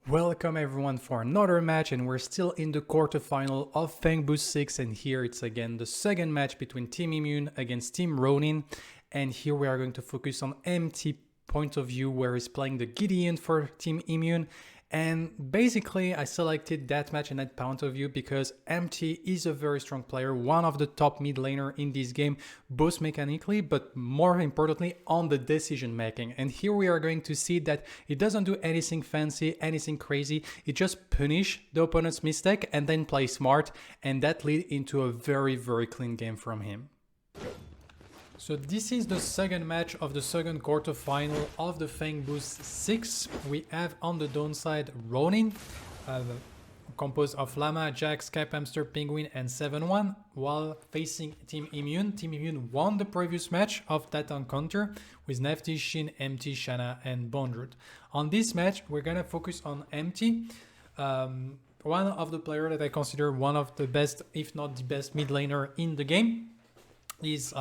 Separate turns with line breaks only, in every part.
Welcome everyone for another match, and we're still in the quarterfinal of Fangbooth 6, and here it's again the second match between Team Immune against Team Ronin, and here we are going to focus on Empti point of view, where he's playing the Gideon for Team Immune. And basically I selected that match and that point of view because Empti is a very strong player, one of the top mid laner in this game, both mechanically but more importantly on the decision making. And here we are going to see that it doesn't do anything fancy, anything crazy. It just punish the opponent's mistake and then play smart, and that lead into a very clean game from him. So this is the second match of the second quarterfinal of the Fangbooth 6. We have on the downside Ronin, composed of Llama, Jax, Skype Hamster, Penguin and 7-1, while facing Team Immune. Team Immune won the previous match of that encounter with Nefty, Shin, Empti, Shanna and Bondrut. On this match, we're gonna focus on Empti, one of the players that I consider one of the best, if not the best mid laner in the game. Is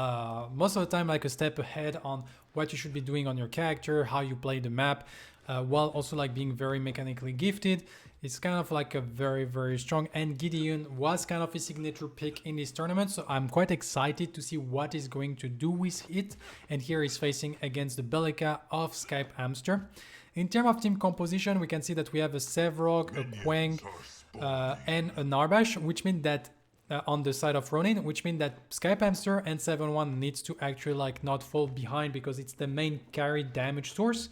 most of the time like a step ahead on what you should be doing on your character, how you play the map, while also like being very mechanically gifted. It's kind of like a very strong, and Gideon was kind of a signature pick in this tournament, so I'm quite excited to see what he's going to do with it. And here he's facing against the Bellica of Skype Hamster. In terms of team composition, we can see that we have a Sevrog, a Quang, and a Narbash, which means that on the side of Ronin, which means that Skype Hamster and 7-1 needs to actually like not fall behind because it's the main carry damage source,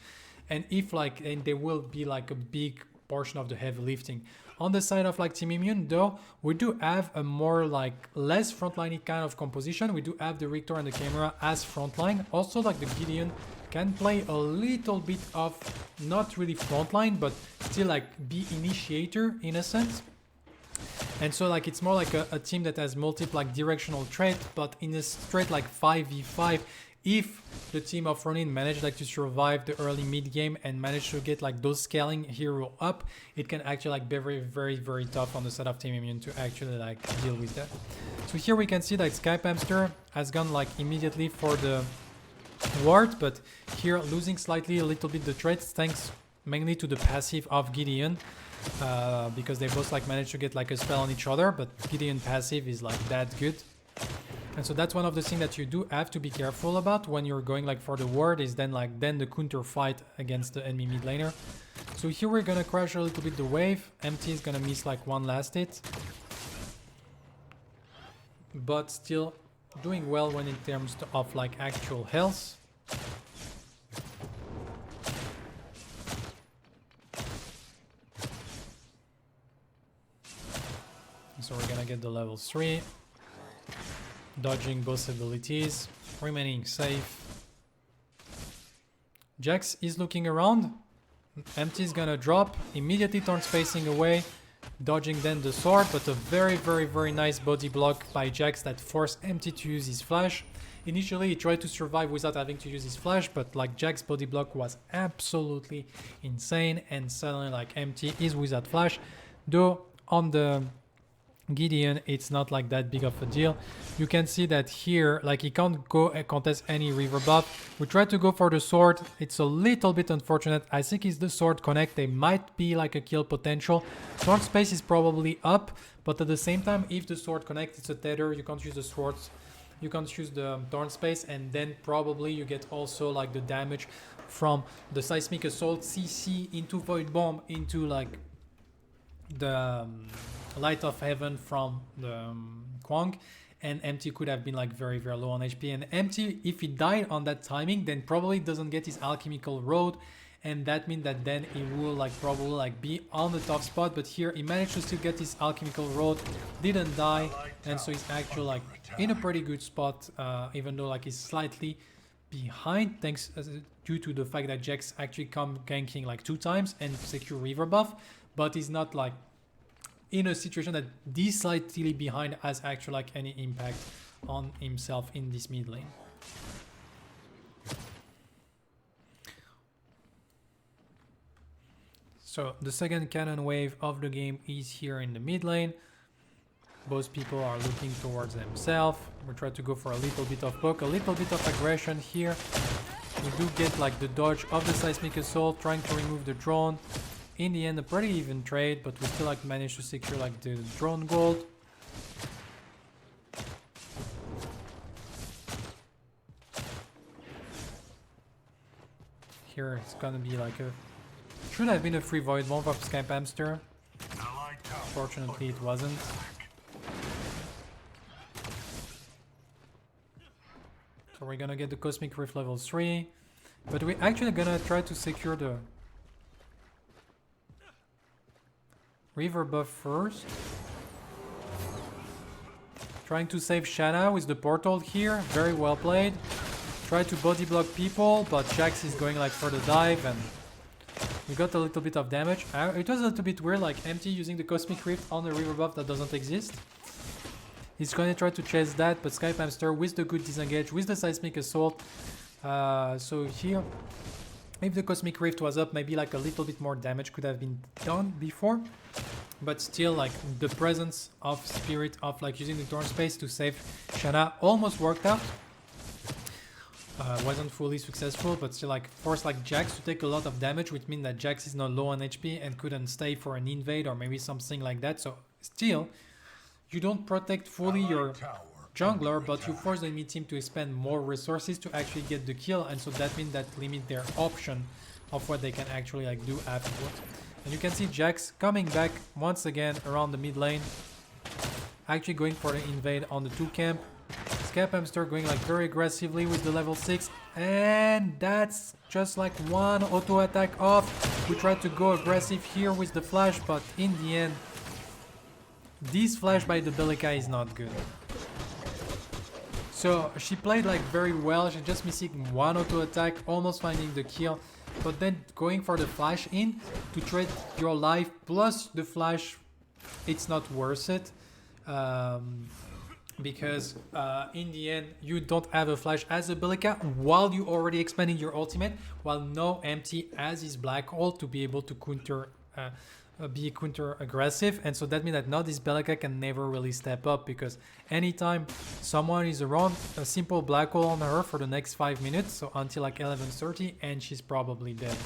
and if like, and there will be like a big portion of the heavy lifting. On the side of like Team Immune though, we do have a more like less frontline kind of composition. We do have the Rictor and the camera as frontline. Also like the Gideon can play a little bit of not really frontline, but still like be initiator in a sense. And so like it's more like a team that has multiple like directional trait, but in a straight like 5v5, if the team of Ronin managed like to survive the early mid game and manage to get like those scaling hero up, it can actually like be very tough on the side of Team Immune to actually like deal with that. So here we can see that Skype Hamster has gone like immediately for the ward, but here losing slightly a little bit the traits thanks mainly to the passive of Gideon. Because they both like managed to get like a spell on each other, but Gideon passive is like that good. And so that's one of the things that you do have to be careful about when you're going like for the ward, is then the counter fight against the enemy mid laner. So here we're gonna crash a little bit the wave. Empti is gonna miss like one last hit, but still doing well when in terms of like actual health. So we're gonna get the level 3, dodging both abilities, remaining safe. Jax is looking around. Empti is gonna drop, immediately turns facing away, dodging then the sword, but a very nice body block by Jax that forced Empti to use his flash. Initially he tried to survive without having to use his flash, but like Jax's body block was absolutely insane, and suddenly like Empti is without flash. Though on the Gideon, it's not like that big of a deal. You can see that here, like he can't go contest any river buff. We try to go for the sword. It's a little bit unfortunate. I think it's the sword connect. They might be like a kill potential. Sword space is probably up, but at the same time, if the sword connect, it's a tether. You can't use the swords. You can't use the thorn space, and then probably you get also like the damage from the seismic assault CC into void bomb into like the light of heaven from the Quang, and Empti could have been like very low on HP. And Empti, if he died on that timing, then probably doesn't get his alchemical road, and that means that then he will like probably like be on the top spot. But here he managed to still get his alchemical road, didn't die, and so he's actually like in a pretty good spot, even though like he's slightly behind thanks due to the fact that Jax actually come ganking like 2 times and secure river buff, but he's not like in a situation that this slightly behind has actually like any impact on himself in this mid lane. So the second cannon wave of the game is here in the mid lane. Both people are looking towards themselves. We try to go for a little bit of poke, a little bit of aggression here. We do get like the dodge of the seismic assault, trying to remove the drone. in the end a pretty even trade, but we still like managed to secure like the drone gold. Here it's gonna be like a... Should have been a free void bomb of Skype Hamster. Fortunately it wasn't. So we're gonna get the Cosmic Rift level 3. But we're actually gonna try to secure the River buff first. Trying to save Shanna with the portal here. Very well played. Try to body block people, but Jax is going like for the dive and we got a little bit of damage. It was a little bit weird, like Empti using the Cosmic Rift on the River buff that doesn't exist. He's gonna try to chase that, but Skype Hamster with the good disengage, with the Seismic Assault. So here, if the Cosmic Rift was up, maybe like a little bit more damage could have been done before. But still, like the presence of Spirit of like using the Torn Space to save Shanna almost worked out. Wasn't fully successful, but still like forced like Jax to take a lot of damage, which means that Jax is now low on HP and couldn't stay for an invade or maybe something like that. So still, you don't protect fully your jungler, but you force the enemy team to expend more resources to actually get the kill, and so that means that limit their option of what they can actually like do afterwards. And you can see Jax coming back once again around the mid lane, actually going for the invade on the 2 camp. Skype Hamster going like very aggressively with the level 6, and that's just like one auto attack off. We tried to go aggressive here with the flash, but in the end this flash by the Bellica is not good. So she played like very well. She's just missing one auto attack, almost finding the kill, but then going for the flash in to trade your life plus the flash, it's not worth it. Because in the end you don't have a flash as a Bellica while you already expanding your ultimate, while no Empti has his black hole to be able to counter be counter aggressive, and so that means that now this Bellica can never really step up, because anytime someone is around, a simple black hole on her for the next 5 minutes, so until like 11:30, and she's probably dead.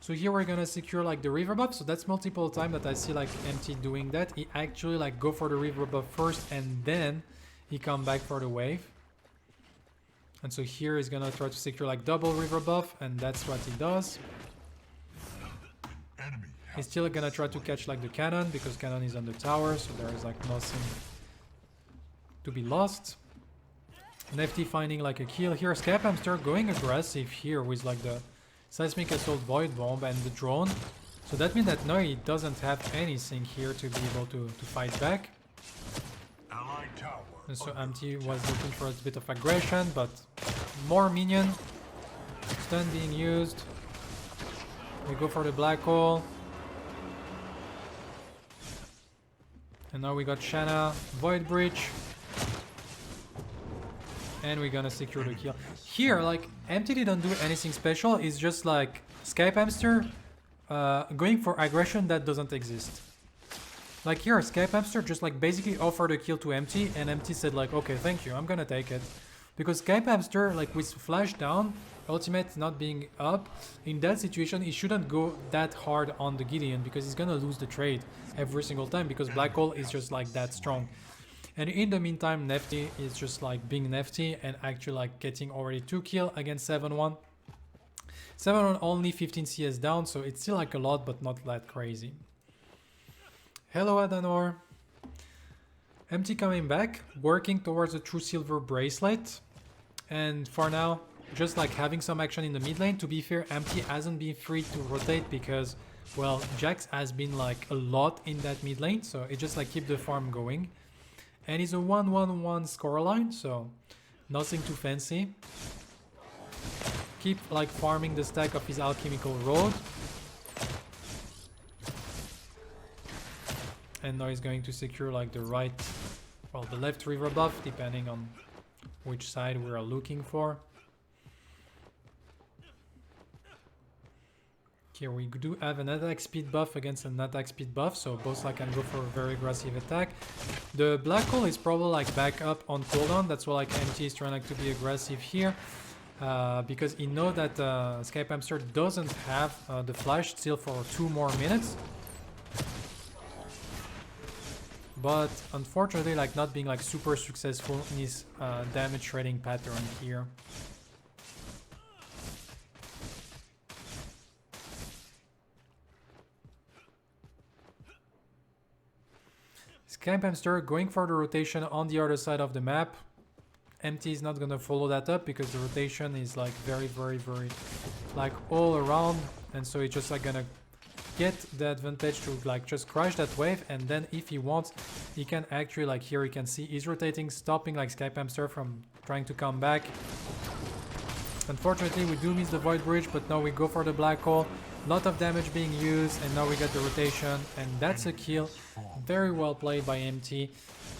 So here we're gonna secure like the river buff. So that's multiple time that I see like Empti doing that. He actually like go for the river buff first and then he come back for the wave. And so here he's gonna try to secure like double river buff, and that's what he does. He's still gonna try to catch like the cannon because cannon is on the tower, so there is like nothing to be lost. Nefty finding like a kill here. Skype Hamster going aggressive here with like the Seismic Assault Void Bomb and the drone. So that means that now he doesn't have anything here to be able to fight back. And so Empti was looking for a bit of aggression, but more minion. Stun being used. We go for the black hole. And now we got Shanna, Void Breach. And we're gonna secure the kill. Here, like, Empti didn't do anything special. It's just like Skype Hamster going for aggression that doesn't exist. Like here, Skype Hamster just like basically offered a kill to Empti, and Empti said like, okay, thank you, I'm gonna take it. Because Skype Hamster, like with flash down, ultimate not being up, in that situation he shouldn't go that hard on the Gideon, because he's gonna lose the trade every single time, because Black Hole is just like that strong. And in the meantime, Nefty is just like being Nefty and actually like getting already 2 kills against 7-1. 7-1 only 15 CS down, so it's still like a lot, but not that crazy. Hello Adanor. Empti coming back, working towards a true silver bracelet. And for now, just like having some action in the mid lane. To be fair, Empti hasn't been free to rotate because, well, Jax has been like a lot in that mid lane, so it just like keep the farm going. And it's a 1-1-1 scoreline, so nothing too fancy. Keep like farming the stack of his alchemical road. And now he's going to secure like the right, well, the left river buff, depending on which side we are looking for. Here we do have an attack speed buff against an attack speed buff, so both like can go for a very aggressive attack. The black hole is probably like back up on cooldown, that's why like Empti is trying like to be aggressive here. because he knows that Skype Hamster doesn't have the flash still for 2 more minutes. But unfortunately, like not being like super successful in his damage trading pattern here. Skype Hamster going for the rotation on the other side of the map. Empti is not gonna follow that up because the rotation is like very like all around, and so it's just like gonna get the advantage to like just crush that wave, and then if he wants, he can actually, like here you can see he's rotating, stopping like Skype Hamster from trying to come back. Unfortunately, we do miss the void bridge, but now we go for the black hole. Lot of damage being used, and now we get the rotation, and that's a kill. Very well played by Empti.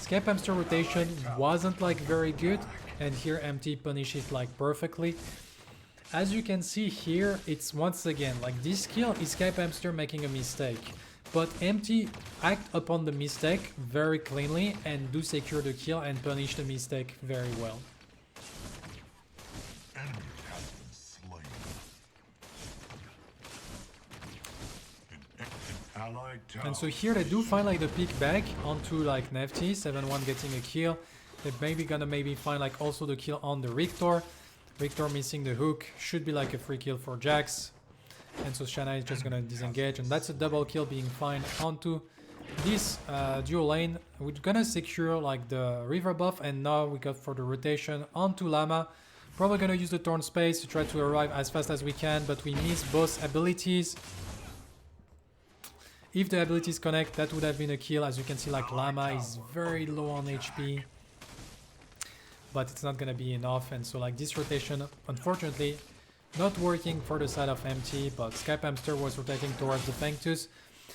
Skype Hamster rotation wasn't like very good, and here Empti punished it like perfectly. As you can see here, it's once again like this kill is Skype Hamster making a mistake, but Empti act upon the mistake very cleanly and do secure the kill and punish the mistake very well. And so here they do find like the peek back onto like Nefty, 7-1 getting a kill. They're maybe gonna find like also the kill on the Rictor. Rictor missing the hook, should be like a free kill for Jax. And so Shanna is just gonna disengage, and that's a double kill being found onto this dual lane. We're gonna secure like the river buff, and now we got for the rotation onto Llama. Probably gonna use the Torn Space to try to arrive as fast as we can, but we miss both abilities. If the abilities connect, that would have been a kill. As you can see, like Llama is very low on HP, but it's not gonna be enough. And so like this rotation, unfortunately, not working for the side of Empti, but Skype Hamster was rotating towards the Fangbooth,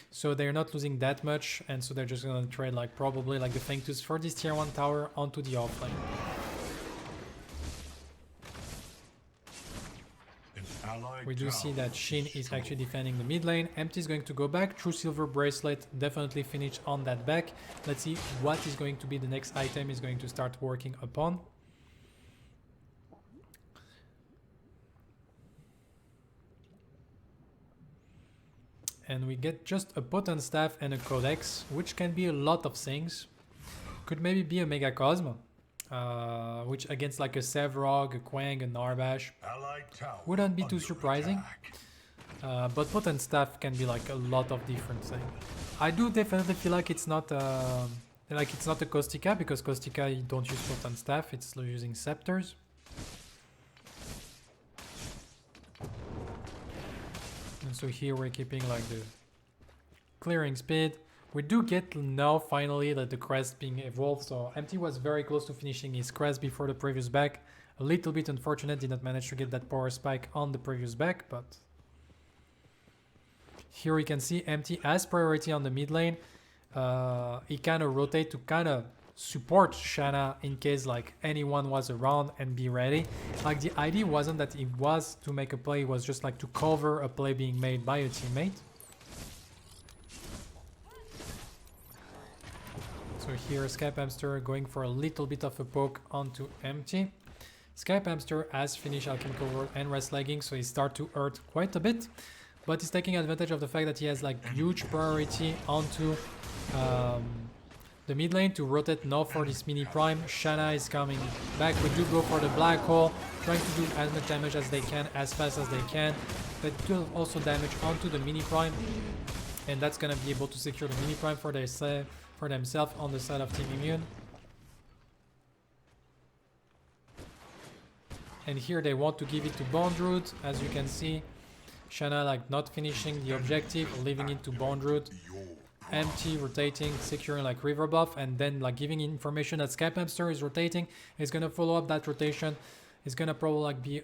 so they're not losing that much, and so they're just gonna trade like probably like the Fangbooth for this tier 1 tower onto the offlane. We do see that Shin is actually defending the mid lane. Empti is going to go back. True Silver Bracelet definitely finished on that back. Let's see what is going to be the next item he's going to start working upon. And we get just a Potent Staff and a Codex, which can be a lot of things. Could maybe be a Megacosm. Which against like a Sevrog, a Quang, a Narbash wouldn't be too surprising, but Potent Staff can be like a lot of different things. I do definitely feel like it's not a Caustica, because Caustica you don't use Potent Staff, it's using Scepters. And so here we're keeping like the clearing speed. We do get now finally that the crest being evolved, so Empti was very close to finishing his crest before the previous back. A little bit unfortunate, did not manage to get that power spike on the previous back, but here we can see Empti has priority on the mid lane. He kind of rotate to kind of support Shanna in case like anyone was around and be ready. Like the idea wasn't that it was to make a play, it was just like to cover a play being made by a teammate. So here Skype Hamster going for a little bit of a poke onto Empti. Skype Hamster has finished Alchemical Ward and Rest Legging, so he start to hurt quite a bit. But he's taking advantage of the fact that he has like huge priority onto the mid lane to rotate now for this mini prime. Shanna is coming back. We do go for the black hole, trying to do as much damage as they can, as fast as they can. But do also damage onto the mini prime, and that's gonna be able to secure the mini prime for themselves on the side of Team Immune. And here they want to give it to Bond Root, as you can see. Shanna like not finishing the objective, leaving it to Bond Root. Empti rotating, securing like river buff, and then like giving information that Skype Hamster is rotating. He's gonna follow up that rotation. He's gonna probably like be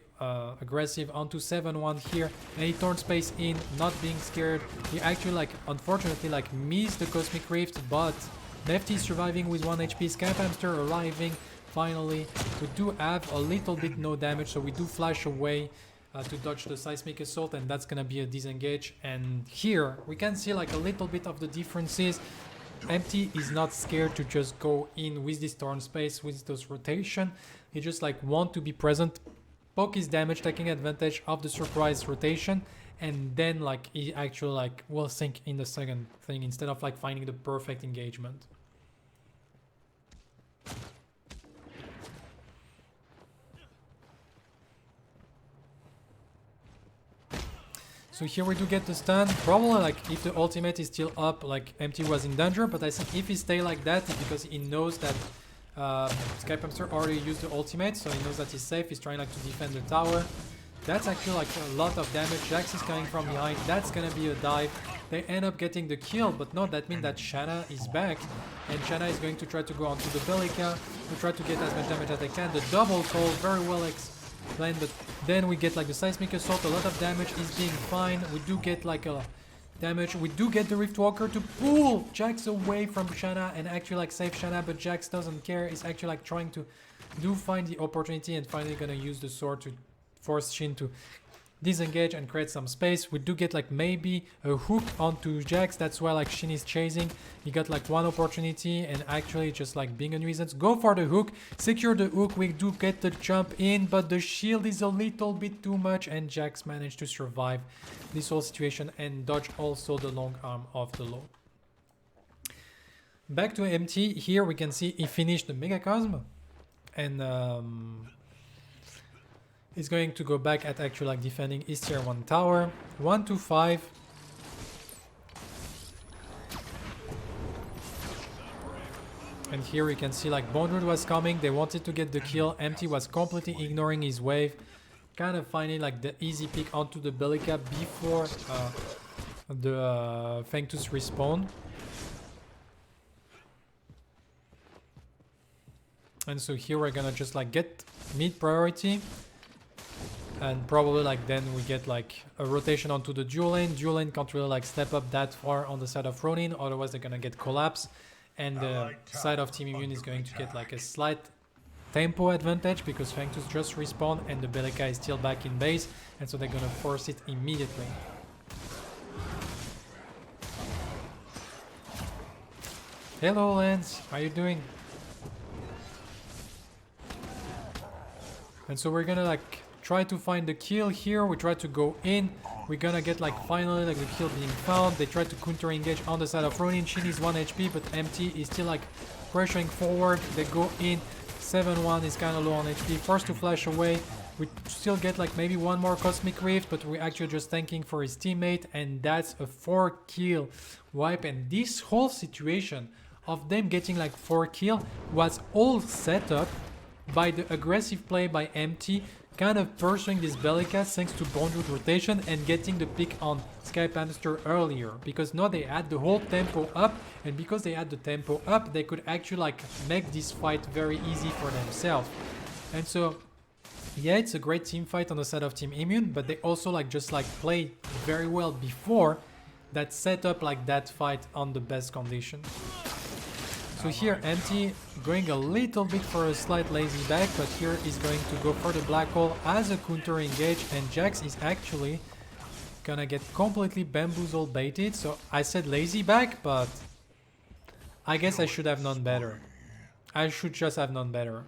aggressive onto 7-1 here, and he turns space in, not being scared. He actually like unfortunately like missed the Cosmic Rift, but Nefty surviving with 1 HP. Skype Hamster arriving finally. We do have a little bit no damage, so we do flash away to dodge the Seismic Assault, and that's gonna be a disengage. And here we can see like a little bit of the differences. Empti is not scared to just go in with this turn space, with those rotation. He just like want to be present poke his damage, taking advantage of the surprise rotation, and then like he actually like will sink in the second thing instead of like finding the perfect engagement. So here we do get the stun. Probably like if the ultimate is still up, like Empti was in danger, but I think if he stay like that, it's because he knows that Skype Hamster already used the ultimate, so he knows that he's safe. He's trying like to defend the tower. That's actually like a lot of damage. Jax is coming from behind. That's gonna be a dive. They end up getting the kill, but no, that means that Shanna is back, and Shanna is going to try to go onto the Bellica to try to get as much damage as they can. The double toll, very well explained, but then we get like the seismic assault. A lot of damage is being fine. We do get like a damage. We do get the Riftwalker to pull Jax away from Shanna and actually like save Shanna, but Jax doesn't care. He's actually like trying to find the opportunity and finally gonna use the sword to force Shin to disengage and create some space. We do get like maybe a hook onto Jax. That's why like Shin is chasing. He got like one opportunity and actually just like being unreasons. Go for the hook. Secure the hook. We do get the jump in, but the shield is a little bit too much and Jax managed to survive this whole situation and dodge also the long arm of the low. Back to Empti. Here we can see he finished the Megacosm and he's going to go back at actually like defending his tier 1 tower. 1 to 5. And here we can see like Bondrood was coming. They wanted to get the kill. Empti was completely ignoring his wave. Kind of finding like the easy pick onto the Bellica before the Fangbooth respawn. And so here we're gonna just like get mid priority. And probably like then we get like a rotation onto the dual lane. Dual lane can't really like step up that far on the side of Ronin, otherwise they're gonna get collapse. And the side of Team Immune is going to get like a slight tempo advantage because Fangbooth just respawned and the Bellica is still back in base, and so they're gonna force it immediately. Hello Lance, how you doing? And so we're gonna like try to find the kill here. We try to go in. We're gonna get like finally like the kill being found. They try to counter engage on the side of Ronin. Shin is 1 HP, but Empti is still like pressuring forward. They go in. 7-1 is kind of low on HP. Forced to flash away. We still get like maybe one more Cosmic Rift, but we're actually just thanking for his teammate, and that's a 4-kill wipe. And this whole situation of them getting like 4 kills was all set up by the aggressive play by Empti, kind of pursuing this Bellica thanks to Bondrood rotation and getting the pick on Skype Hamster earlier, because now they had the whole tempo up, and because they had the tempo up they could actually like make this fight very easy for themselves. And so yeah, it's a great team fight on the side of Team Immune, but they also like just like played very well before that set up like that fight on the best condition. So here Empti going a little bit for a slight lazy back, but here he's going to go for the black hole as a counter engage, and Jax is actually gonna get completely bamboozled baited. So I said lazy back, but I guess I should have known better. I should just have known better.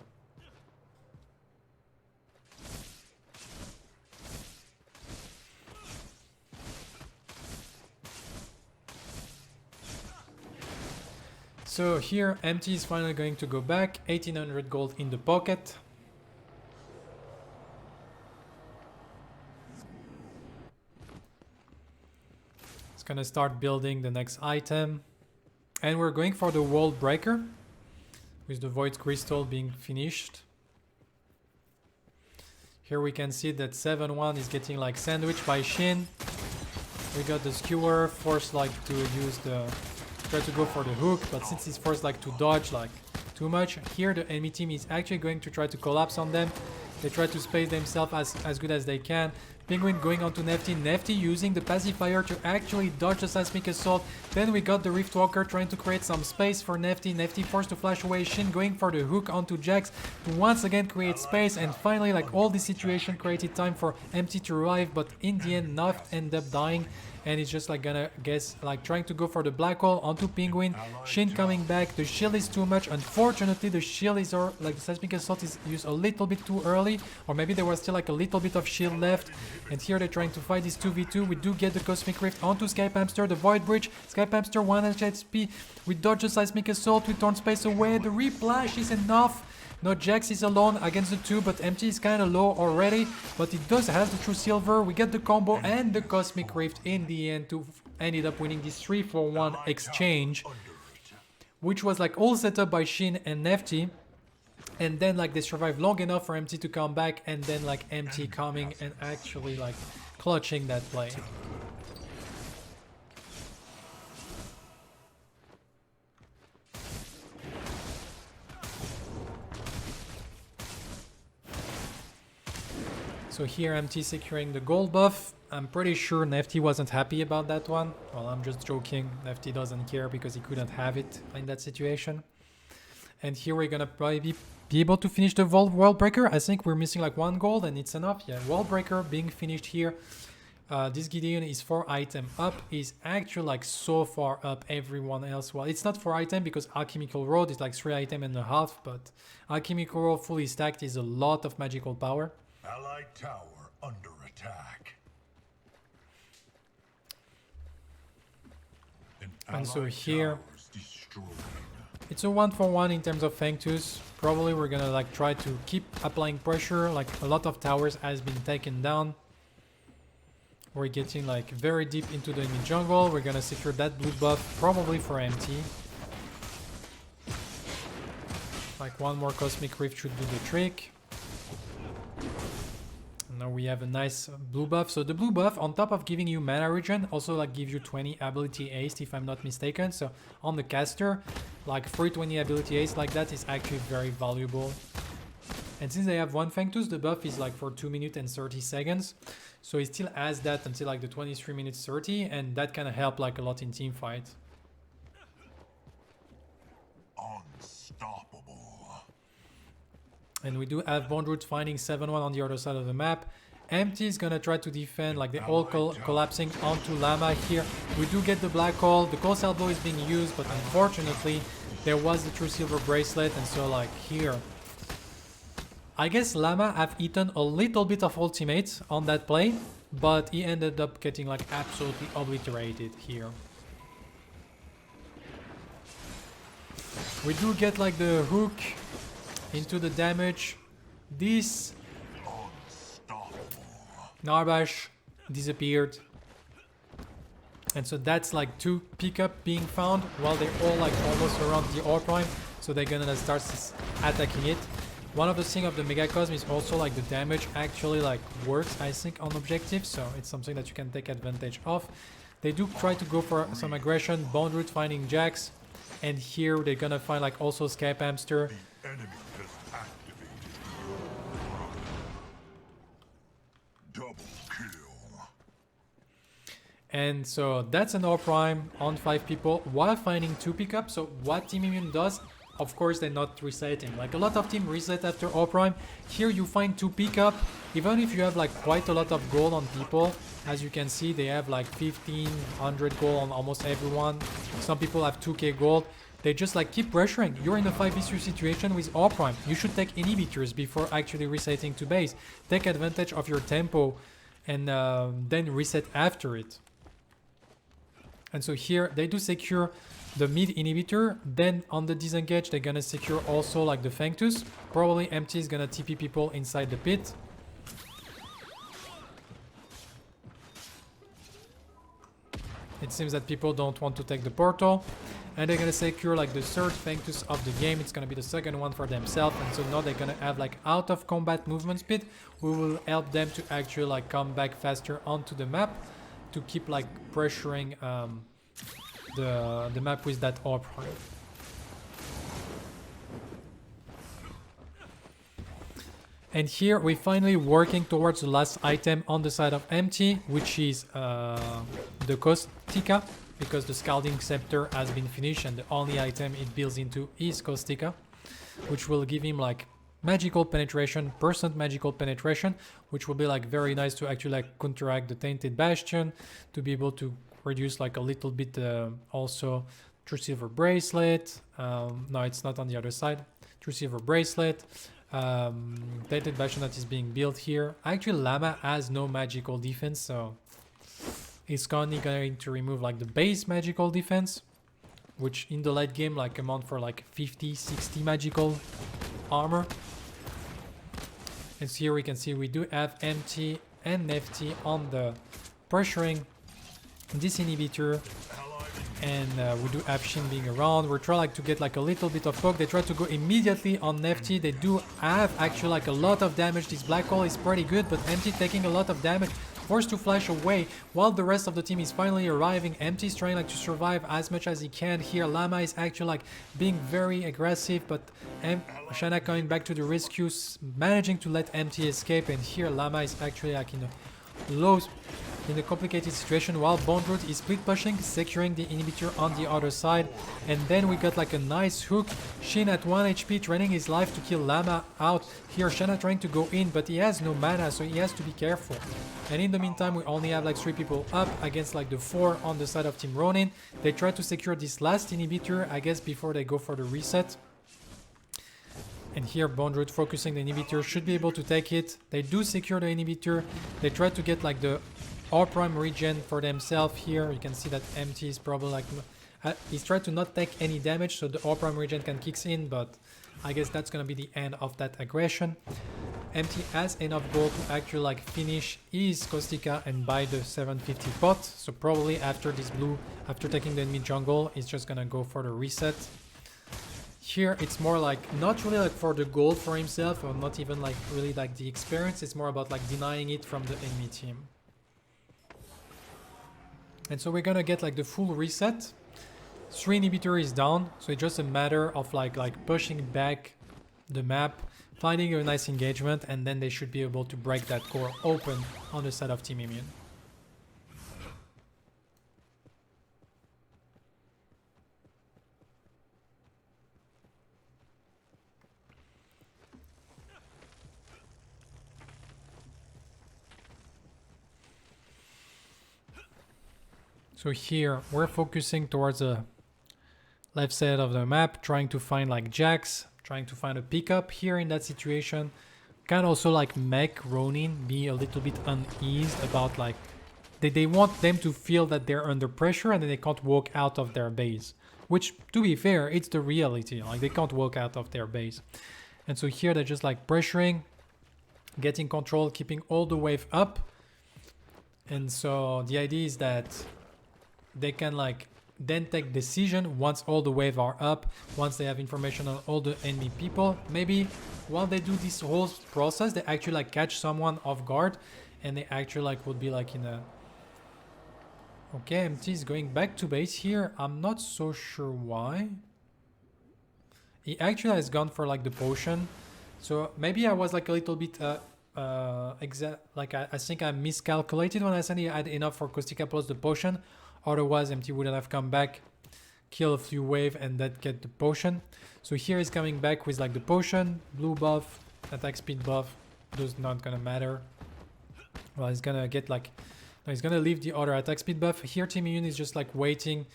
So here Empti is finally going to go back, 1800 gold in the pocket. It's gonna start building the next item. And we're going for the World Breaker, with the Void Crystal being finished. Here we can see that 7-1 is getting like sandwiched by Shin. We got the Skewer, forced like to use the... try to go for the hook, but since he's forced like to dodge like too much, here the enemy team is actually going to try to collapse on them. They try to space themselves as good as they can, Penguin going onto Nefty. Nefty using the pacifier to actually dodge the seismic assault. Then we got the Riftwalker trying to create some space for Nefty. Nefty forced to flash away. Shin going for the hook onto Jax to once again create space. And finally, like all this situation created time for Empty to revive, but in the end, Naft ended up dying. And it's just like gonna guess, like trying to go for the black hole onto Penguin. Shin coming back. The shield is too much. Unfortunately, the shield is, or like the seismic assault is used a little bit too early, or maybe there was still like a little bit of shield left. And here they're trying to fight this 2v2. We do get the Cosmic Rift onto Skype Hamster, the Void Bridge. Skype Hamster 1 HP. We dodge the seismic assault. We turn space away. The replash is enough. No, Jax is alone against the two, but Empty is kind of low already. But it does have the True Silver. We get the combo and the Cosmic Rift in the end to ended up winning this 3-for-1 exchange, which was like all set up by Shin and Nefty. And then like they survived long enough for Empty to come back, and then like Empty coming and actually like clutching that play. So here Empty securing the gold buff. I'm pretty sure Nefty wasn't happy about that one. Well, I'm just joking. Nefty doesn't care because he couldn't have it in that situation. And here we're gonna probably be able to finish the World Breaker. I think we're missing like 1 gold and it's enough. Yeah, World Breaker being finished here. This Gideon is 4 item up. Is actually like so far up everyone else. Well, it's not 4 item because Alchemical Road is like 3 item and a half. But Alchemical Road fully stacked is a lot of magical power.
Allied tower under attack.
And so here it's a 1-for-1 in terms of Fangtooth. Probably we're gonna like try to keep applying pressure. Like a lot of towers has been taken down. We're getting like very deep into the enemy jungle. We're gonna secure that blue buff probably for Empty. Like 1 more Cosmic Rift should do the trick. Now we have a nice blue buff. So the blue buff, on top of giving you mana regen, also like give you 20 ability haste if I'm not mistaken. So on the caster, like free 20 ability haste like that is actually very valuable. And since they have 1 Fangtooth, the buff is like for 2 minutes and 30 seconds. So it still has that until like the 23 minutes 30, and that kind of help like a lot in team fight.
Unstoppable.
And we do have Bone Root finding 7-1 on the other side of the map. Empty is gonna try to defend, like they're all collapsing onto Llama here. We do get the black hole. The Cold Elbow is being used, but unfortunately there was the True Silver Bracelet, and so like here I guess Llama have eaten a little bit of ultimate on that play, but he ended up getting like absolutely obliterated here. We do get like the hook into the damage. This Narbash disappeared, and so that's like 2 pickup being found while they're all like almost around the ore prime, so they're gonna start attacking it. One of the things of the Megacosm is also like the damage actually like works, I think, on objectives, so it's something that you can take advantage of. They do try to go for some aggression. Bone Root finding Jax, and here they're gonna find like also Skype Hamster.
The enemy has activated. Double kill.
And so that's an ore prime on 5 people while finding 2 pickups. So what Team Immune does, of course they're not resetting. Like a lot of team reset after ore prime. Here you find 2 pickup. Even if you have like quite a lot of gold on people, as you can see, they have like 1500 gold on almost everyone. Some people have 2k gold. They just like keep pressuring. You're in a 5v3 situation with ore prime. You should take inhibitors before actually resetting to base. Take advantage of your tempo and then reset after it. And so here they do secure the mid inhibitor. Then on the disengage, they're gonna secure also like the Fangtooth. Probably Empty is gonna TP people inside the pit. It seems that people don't want to take the portal, and they're gonna secure like the 3rd Fangtooth of the game. It's gonna be the 2nd one for themselves, and so now they're gonna have like out of combat movement speed. We will help them to actually like come back faster onto the map to keep like pressuring the map with that ore prime. And here we're finally working towards the last item on the side of Empty, which is the Caustica, because the Scalding Scepter has been finished and the only item it builds into is Caustica, which will give him like magical penetration, % magical penetration, which will be like very nice to actually like counteract the Tainted Bastion, to be able to reduce like a little bit also True Silver Bracelet. No, it's not on the other side. True Silver Bracelet. Tainted Bastion that is being built here. Actually, Llama has no magical defense, so it's only going to remove like the base magical defense, which in the late game like amount for like 50-60 magical armor. And so here we can see we do have Empty and Nefty on the pressuring this inhibitor, and we do have Shin being around. We're trying like to get like a little bit of poke. They try to go immediately on Nefty. They do have actually like a lot of damage. This black hole is pretty good, but Empty taking a lot of damage, forced to flash away while the rest of the team is finally arriving. Empty is trying like to survive as much as he can here. Llama is actually like being very aggressive, but Shanna coming back to the rescue, managing to let Empty escape, and here Llama is actually like in a complicated situation while Bone Root is split pushing, securing the inhibitor on the other side. And then we got like a nice hook. Shin at 1 HP draining his life to kill Llama out. Here Shanna trying to go in, but he has no mana, so he has to be careful. And in the meantime, we only have like 3 people up against like the 4 on the side of Team Ronin. They try to secure this last inhibitor, I guess, before they go for the reset. And here Bone Root focusing the inhibitor, should be able to take it. They do secure the inhibitor. They try to get like the R prime regen for themselves here. You can see that Empty is probably like he's trying to not take any damage, so the R prime regen can kick in, but I guess that's gonna be the end of that aggression. Empty has enough gold to actually like finish his Caustica and buy the 750 pot. So probably after this blue, after taking the enemy jungle, he's just gonna go for the reset. Here it's more like not really like for the gold for himself, or not even like really like the experience. It's more about like denying it from the enemy team. And so we're gonna get like the full reset. 3 inhibitor is down, so it's just a matter of like pushing back the map, finding a nice engagement, and then they should be able to break that core open on the side of Team Immune. So here we're focusing towards the left side of the map, trying to find like jacks, trying to find a pickup here in that situation. Can also like make Ronin be a little bit uneased about like they want them to feel that they're under pressure and that they can't walk out of their base. Which, to be fair, it's the reality. Like they can't walk out of their base. And so here they're just like pressuring, getting control, keeping all the wave up. And so the idea is that they can like then take decision once all the wave are up, once they have information on all the enemy people. Maybe while they do this whole process, they actually like catch someone off guard, and they actually like would be like in a... Okay, Empty is going back to base here. I'm not so sure why. He actually has gone for like the potion. So maybe I was like a little bit I think I miscalculated when I said he had enough for Caustica plus the potion. Otherwise, Empty wouldn't have come back, kill a few wave, and then get the potion. So here he's coming back with like the potion, blue buff, attack speed buff. Those not gonna matter. Well, he's gonna get like... No, he's gonna leave the other attack speed buff. Here Team Immune is just like waiting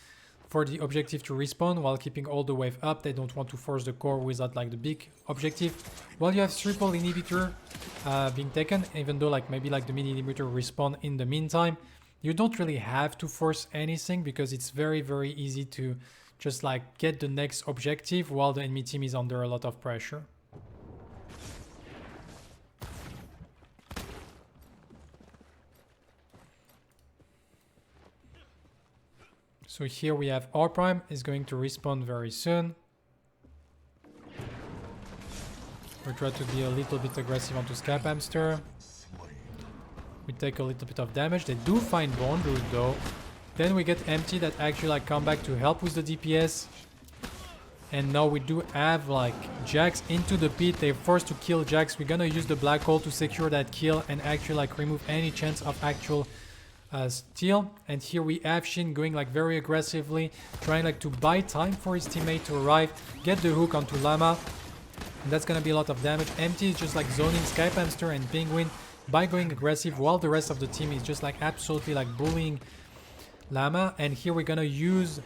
for the objective to respawn while keeping all the wave up. They don't want to force the core without like the big objective. While you have triple inhibitor being taken, even though like maybe like the mini inhibitor respawn in the meantime, you don't really have to force anything because it's very, very easy to just like get the next objective while the enemy team is under a lot of pressure. So here we have R Prime is going to respawn very soon. We try to be a little bit aggressive onto Scap Hamster. We take a little bit of damage. They do find Bone Root though. Then we get Empty that actually like come back to help with the DPS. And now we do have like Jax into the pit. They're forced to kill Jax. We're gonna use the black hole to secure that kill and actually like remove any chance of actual steal. And here we have Shin going like very aggressively, trying like to buy time for his teammate to arrive, get the hook onto Llama. And that's gonna be a lot of damage. Empti is just like zoning Skype Hamster and Penguin by going aggressive, while the rest of the team is just like absolutely like bullying Llama. And here we're gonna use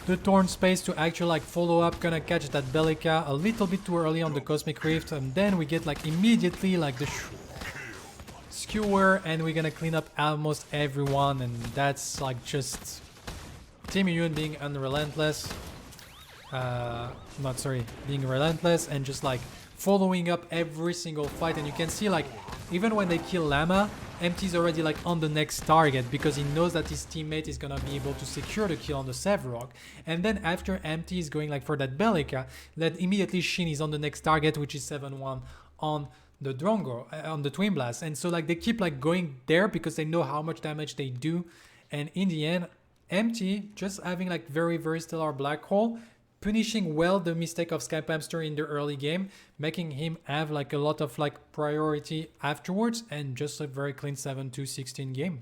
the Torn Space to actually like follow up, gonna catch that Bellica a little bit too early on the Cosmic Rift, and then we get like immediately like the Skewer, and we're gonna clean up almost everyone. And that's like just Team Immune being unrelentless. Being relentless and just like following up every single fight. And you can see like even when they kill Llama, Empti's already like on the next target because he knows that his teammate is gonna be able to secure the kill on the Sevarog. And then after Empti is going like for that Bellica, then immediately Shin is on the next target, which is 7-1 on the Drongo, on the Twin Blast. And so like they keep like going there because they know how much damage they do. And in the end, Empti just having like very stellar black hole, punishing well the mistake of Skype Hamster in the early game, making him have like a lot of like priority afterwards, and just a very clean 7-2-16 game.